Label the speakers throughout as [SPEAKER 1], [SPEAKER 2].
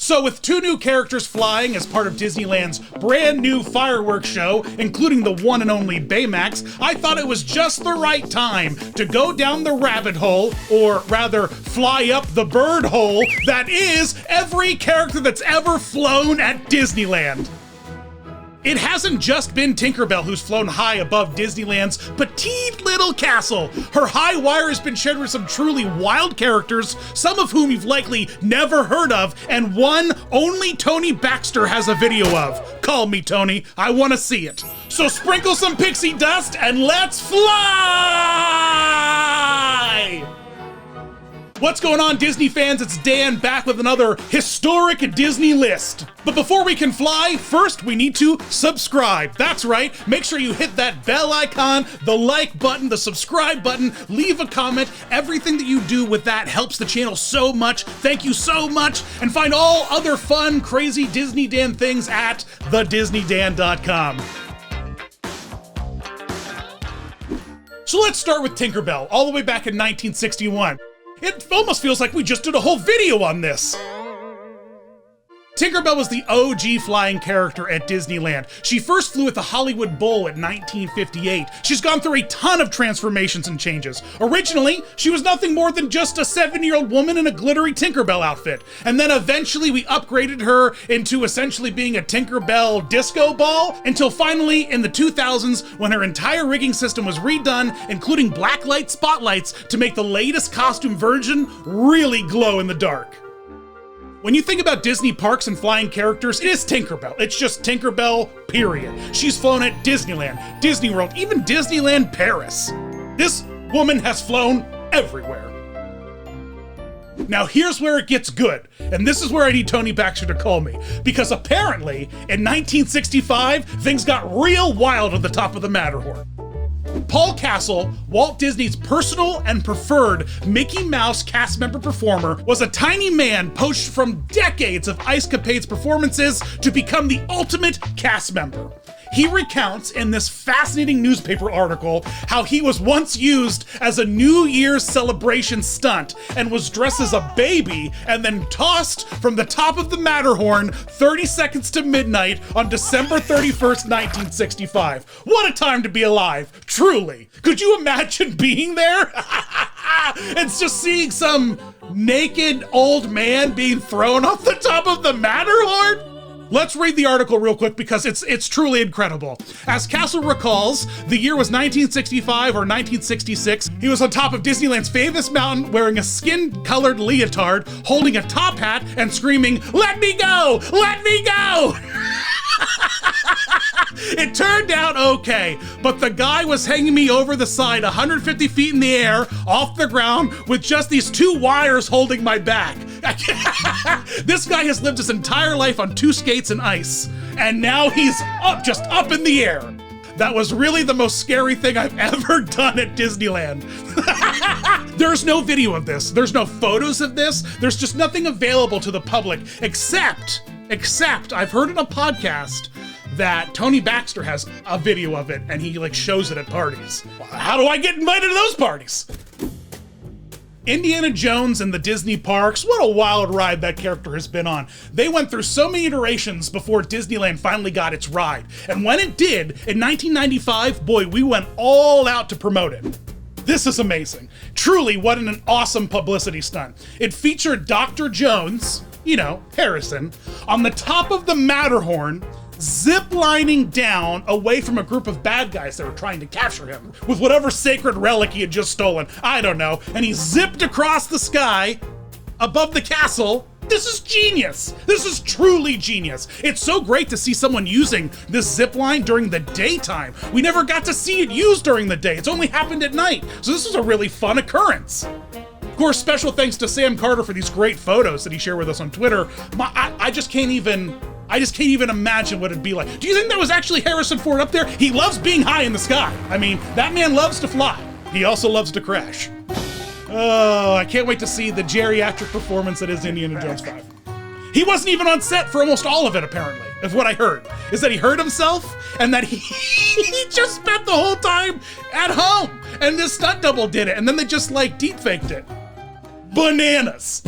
[SPEAKER 1] So with 2 new characters flying as part of Disneyland's brand new fireworks show, including the one and only Baymax, I thought it was just the right time to go down the rabbit hole, or rather fly up the bird hole, that is every character that's ever flown at Disneyland. It hasn't just been Tinkerbell who's flown high above Disneyland's petite little castle. Her high wire has been shared with some truly wild characters, some of whom you've likely never heard of, and one only Tony Baxter has a video of. Call me, Tony. I want to see it. So sprinkle some pixie dust and let's fly! What's going on, Disney fans? It's Dan back with another historic Disney list. But before we can fly, first we need to subscribe. That's right, make sure you hit that bell icon, the like button, the subscribe button, leave a comment. Everything that you do with that helps the channel so much. Thank you so much. And find all other fun, crazy Disney Dan things at thedisneydan.com. So let's start with Tinkerbell, all the way back in 1961. It almost feels like we just did a whole video on this. Tinkerbell was the OG flying character at Disneyland. She first flew at the Hollywood Bowl in 1958. She's gone through a ton of transformations and changes. Originally, she was nothing more than just a 7-year-old woman in a glittery Tinkerbell outfit. And then eventually we upgraded her into essentially being a Tinkerbell disco ball, until finally in the 2000s when her entire rigging system was redone, including blacklight spotlights to make the latest costume version really glow in the dark. When you think about Disney parks and flying characters, it is Tinkerbell. It's just Tinkerbell, period. She's flown at Disneyland, Disney World, even Disneyland Paris. This woman has flown everywhere. Now here's where it gets good, and this is where I need Tony Baxter to call me, because apparently in 1965, things got real wild at the top of the Matterhorn. Paul Castle, Walt Disney's personal and preferred Mickey Mouse cast member performer, was a tiny man poached from decades of Ice Capade's performances to become the ultimate cast member. He recounts in this fascinating newspaper article how he was once used as a New Year's celebration stunt and was dressed as a baby and then tossed from the top of the Matterhorn 30 seconds to midnight on December 31st, 1965. What a time to be alive, truly. Could you imagine being there? It's just seeing some naked old man being thrown off the top of the Matterhorn? Let's read the article real quick because it's truly incredible. As Castle recalls, the year was 1965 or 1966. He was on top of Disneyland's famous mountain wearing a skin-colored leotard, holding a top hat and screaming, "Let me go! Let me go!" It turned out okay, but the guy was hanging me over the side 150 feet in the air, off the ground, with just these 2 wires holding my back. This guy has lived his entire life on 2 skates and ice, and now he's just up in the air. That was really the most scary thing I've ever done at Disneyland. There's no video of this. There's no photos of this. There's just nothing available to the public, except I've heard in a podcast that Tony Baxter has a video of it and he shows it at parties. How do I get invited to those parties? Indiana Jones and the Disney parks, what a wild ride that character has been on. They went through so many iterations before Disneyland finally got its ride. And when it did, in 1995, boy, we went all out to promote it. This is amazing. Truly, what an awesome publicity stunt. It featured Dr. Jones, Harrison, on the top of the Matterhorn, zip-lining down away from a group of bad guys that were trying to capture him with whatever sacred relic he had just stolen. I don't know. And he zipped across the sky above the castle. This is genius. This is truly genius. It's so great to see someone using this zip line during the daytime. We never got to see it used during the day. It's only happened at night. So this was a really fun occurrence. Of course, special thanks to Sam Carter for these great photos that he shared with us on Twitter. I just can't even imagine what it'd be like. Do you think that was actually Harrison Ford up there? He loves being high in the sky. I mean, that man loves to fly. He also loves to crash. Oh, I can't wait to see the geriatric performance that is Indiana Jones 5. He wasn't even on set for almost all of it, apparently, is what I heard. Is that he hurt himself and that he just spent the whole time at home. And this stunt double did it, and then they just deep faked it. Bananas.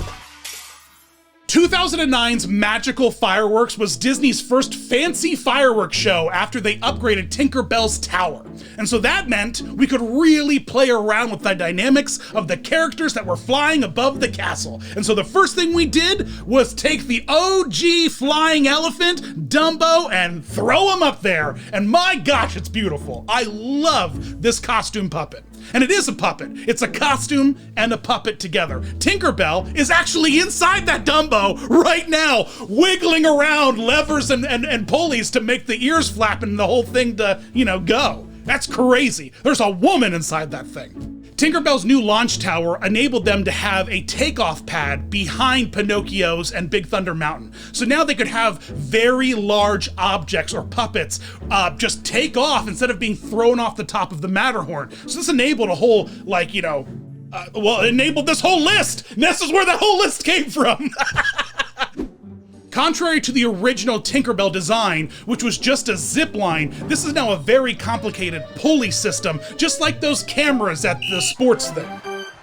[SPEAKER 1] 2009's Magical Fireworks was Disney's first fancy fireworks show after they upgraded Tinkerbell's tower. And so that meant we could really play around with the dynamics of the characters that were flying above the castle. And so the first thing we did was take the OG flying elephant, Dumbo, and throw him up there. And my gosh, it's beautiful. I love this costume puppet. And it is a puppet. It's a costume and a puppet together. Tinkerbell is actually inside that Dumbo right now, wiggling around levers and pulleys to make the ears flap and the whole thing to, go. That's crazy. There's a woman inside that thing. Tinkerbell's new launch tower enabled them to have a takeoff pad behind Pinocchio's and Big Thunder Mountain. So now they could have very large objects or puppets just take off instead of being thrown off the top of the Matterhorn. So this enabled a whole, it enabled this whole list. And this is where that whole list came from. Contrary to the original Tinkerbell design, which was just a zip line, this is now a very complicated pulley system, just like those cameras at the sports thing.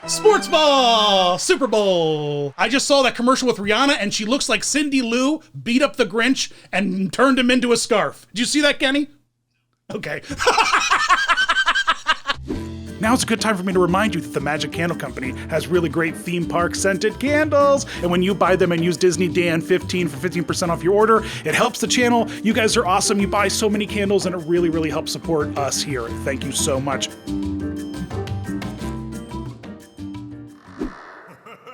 [SPEAKER 1] Sports ball! Super Bowl! I just saw that commercial with Rihanna and she looks like Cindy Lou beat up the Grinch and turned him into a scarf. Did you see that, Kenny? Okay. Now's a good time for me to remind you that the Magic Candle Company has really great theme park scented candles. And when you buy them and use Disney Dan 15 for 15% off your order, it helps the channel. You guys are awesome. You buy so many candles and it really, really helps support us here. Thank you so much.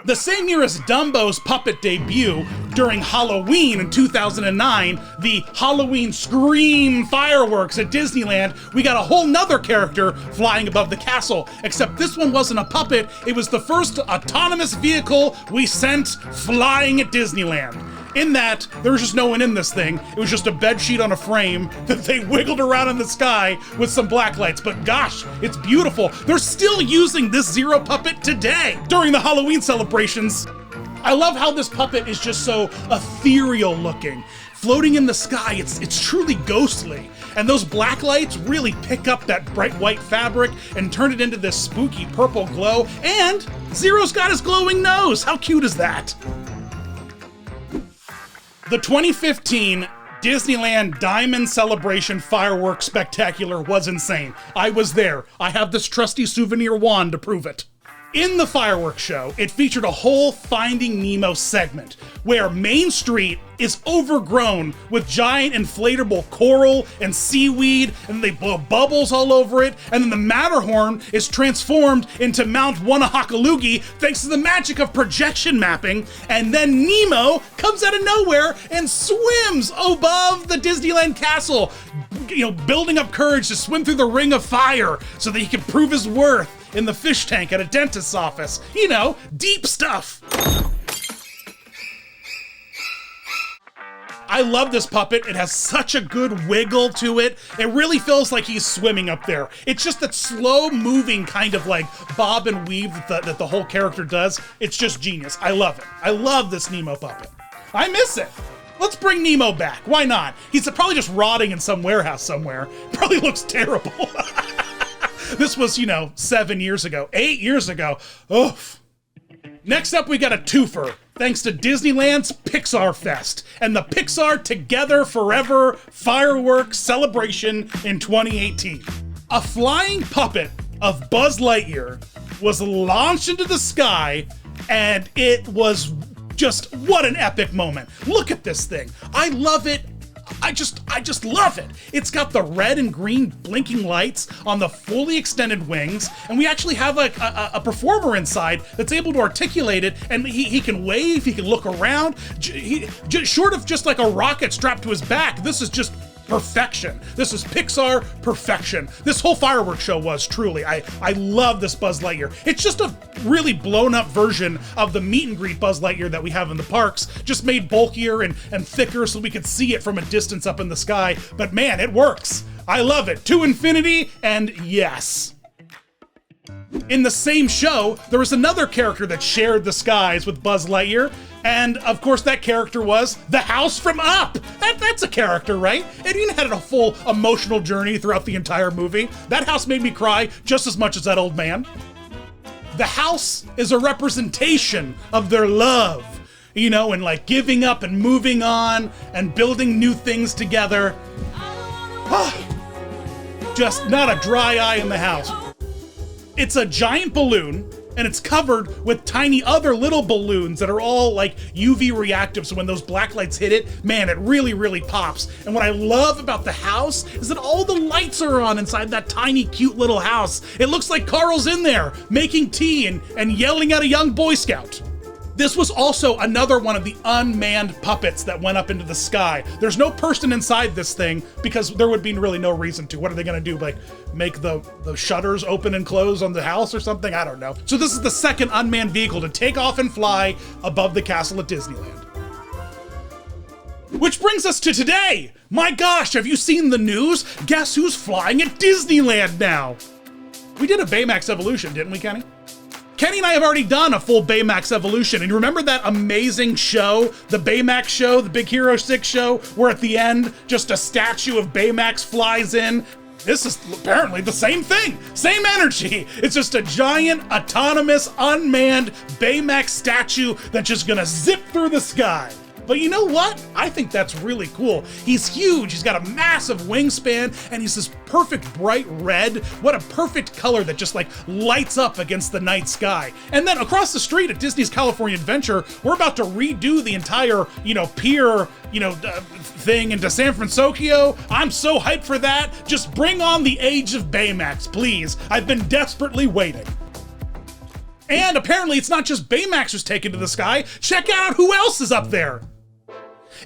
[SPEAKER 1] The same year as Dumbo's puppet debut, during Halloween in 2009, the Halloween Scream Fireworks at Disneyland, we got a whole nother character flying above the castle, except this one wasn't a puppet, it was the first autonomous vehicle we sent flying at Disneyland. In that, there was just no one in this thing. It was just a bed sheet on a frame that they wiggled around in the sky with some black lights. But gosh, it's beautiful. They're still using this Zero puppet today during the Halloween celebrations. I love how this puppet is just so ethereal looking. Floating in the sky, it's truly ghostly. And those black lights really pick up that bright white fabric and turn it into this spooky purple glow. And Zero's got his glowing nose. How cute is that? The 2015 Disneyland Diamond Celebration Fireworks Spectacular was insane. I was there. I have this trusty souvenir wand to prove it. In the fireworks show, it featured a whole Finding Nemo segment where Main Street is overgrown with giant inflatable coral and seaweed, and they blow bubbles all over it, and then the Matterhorn is transformed into Mount Wanahakalugi thanks to the magic of projection mapping, and then Nemo comes out of nowhere and swims above the Disneyland castle, building up courage to swim through the ring of fire so that he can prove his worth in the fish tank at a dentist's office. Deep stuff. I love this puppet. It has such a good wiggle to it. It really feels like he's swimming up there. It's just that slow moving kind of like bob and weave that the whole character does. It's just genius. I love it. I love this Nemo puppet. I miss it. Let's bring Nemo back. Why not? He's probably just rotting in some warehouse somewhere. Probably looks terrible. This was, 7 years ago, 8 years ago. Oof. Next up, we got a twofer, thanks to Disneyland's Pixar Fest and the Pixar Together Forever Fireworks Celebration in 2018. A flying puppet of Buzz Lightyear was launched into the sky, and it was just, what an epic moment. Look at this thing. I love it. I just love it. It's got the red and green blinking lights on the fully extended wings, and we actually have a performer inside that's able to articulate it, and he can wave, he can look around. Short of just like a rocket strapped to his back, this is just perfection. This is Pixar perfection. This whole fireworks show was truly. I love this Buzz Lightyear. It's just a really blown up version of the meet and greet Buzz Lightyear that we have in the parks, just made bulkier and thicker so we could see it from a distance up in the sky. But man, it works. I love it. To infinity and yes. In the same show, there was another character that shared the skies with Buzz Lightyear, and of course that character was the house from Up! That's a character, right? It even had a full emotional journey throughout the entire movie. That house made me cry just as much as that old man. The house is a representation of their love. you know, and like giving up and moving on and building new things together. Just not a dry eye in the house. It's a giant balloon, and it's covered with tiny other little balloons that are all like UV reactive, so when those black lights hit it, man, it really, really pops. And what I love about the house is that all the lights are on inside that tiny, cute little house. It looks like Carl's in there making tea and yelling at a young Boy Scout. This was also another one of the unmanned puppets that went up into the sky. There's no person inside this thing because there would be really no reason to. What are they gonna do, like make the shutters open and close on the house or something? I don't know. So this is the second unmanned vehicle to take off and fly above the castle at Disneyland. Which brings us to today. My gosh, have you seen the news? Guess who's flying at Disneyland now? We did a Baymax evolution, didn't we, Kenny? Kenny and I have already done a full Baymax evolution, and you remember that amazing show, the Baymax show, the Big Hero 6 show, where at the end, just a statue of Baymax flies in? This is apparently the same thing, same energy. It's just a giant, autonomous, unmanned Baymax statue that's just gonna zip through the sky. But you know what? I think that's really cool. He's huge, he's got a massive wingspan, and he's this perfect bright red. What a perfect color that just like lights up against the night sky. And then across the street at Disney's California Adventure, we're about to redo the entire, pier, thing into San Francisco. I'm so hyped for that. Just bring on the age of Baymax, please. I've been desperately waiting. And apparently it's not just Baymax who's taken to the sky. Check out who else is up there.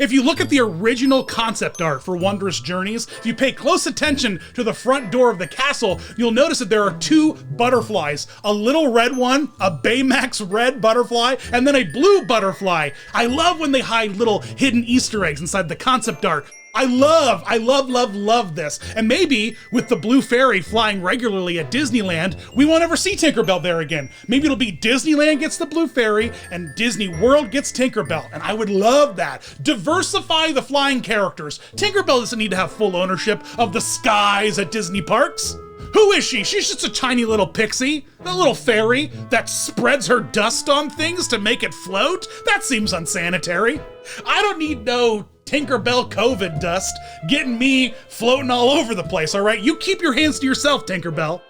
[SPEAKER 1] If you look at the original concept art for Wondrous Journeys, if you pay close attention to the front door of the castle, you'll notice that there are two butterflies. A little red one, a Baymax red butterfly, and then a blue butterfly. I love when they hide little hidden Easter eggs inside the concept art. I love this. And maybe with the Blue Fairy flying regularly at Disneyland, we won't ever see Tinkerbell there again. Maybe it'll be Disneyland gets the Blue Fairy and Disney World gets Tinkerbell. And I would love that. Diversify the flying characters. Tinkerbell doesn't need to have full ownership of the skies at Disney parks. Who is she? She's just a tiny little pixie, a little fairy that spreads her dust on things to make it float. That seems unsanitary. I don't need no Tinkerbell COVID dust getting me floating all over the place, all right? You keep your hands to yourself, Tinkerbell.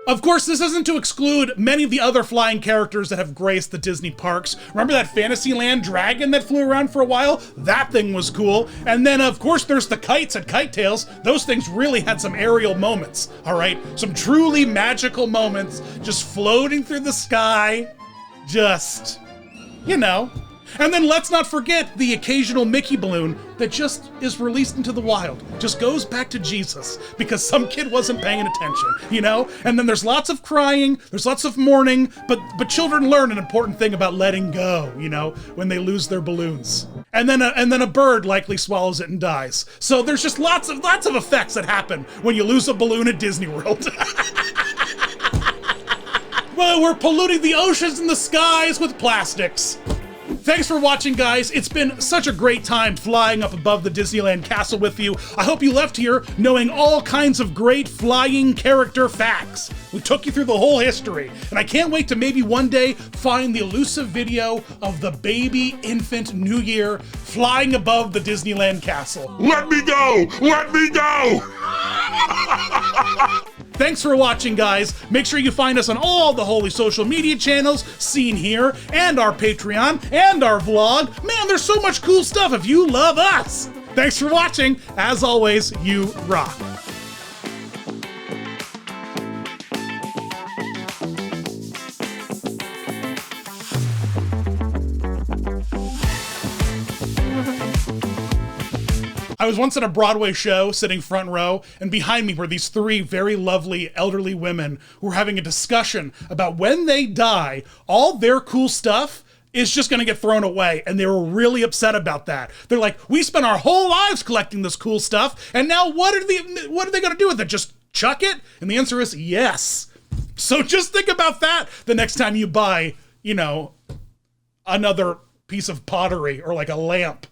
[SPEAKER 1] Of course, this isn't to exclude many of the other flying characters that have graced the Disney parks. Remember that Fantasyland dragon that flew around for a while? That thing was cool. And then, of course, there's the kites at Kite Tales. Those things really had some aerial moments, all right? Some truly magical moments just floating through the sky, just, And then let's not forget the occasional Mickey balloon that just is released into the wild. Just goes back to Jesus because some kid wasn't paying attention, And then there's lots of crying, there's lots of mourning, but children learn an important thing about letting go, when they lose their balloons. And then a bird likely swallows it and dies. So there's just lots of effects that happen when you lose a balloon at Disney World. Well, we're polluting the oceans and the skies with plastics. Thanks for watching, guys. It's been such a great time flying up above the Disneyland castle with you. I hope you left here knowing all kinds of great flying character facts. We took you through the whole history, and I can't wait to maybe one day find the elusive video of the baby infant New Year flying above the Disneyland castle.
[SPEAKER 2] Let me go! Let me go!
[SPEAKER 1] Thanks for watching, guys. Make sure you find us on all the holy social media channels seen here, and our Patreon, and our vlog. Man, there's so much cool stuff if you love us. Thanks for watching. As always, you rock. I was once at a Broadway show sitting front row, and behind me were these three very lovely elderly women who were having a discussion about when they die, all their cool stuff is just gonna get thrown away, and they were really upset about that. They're like, we spent our whole lives collecting this cool stuff, and now what are they gonna do with it? Just chuck it? And the answer is yes. So just think about that the next time you buy, another piece of pottery or like a lamp,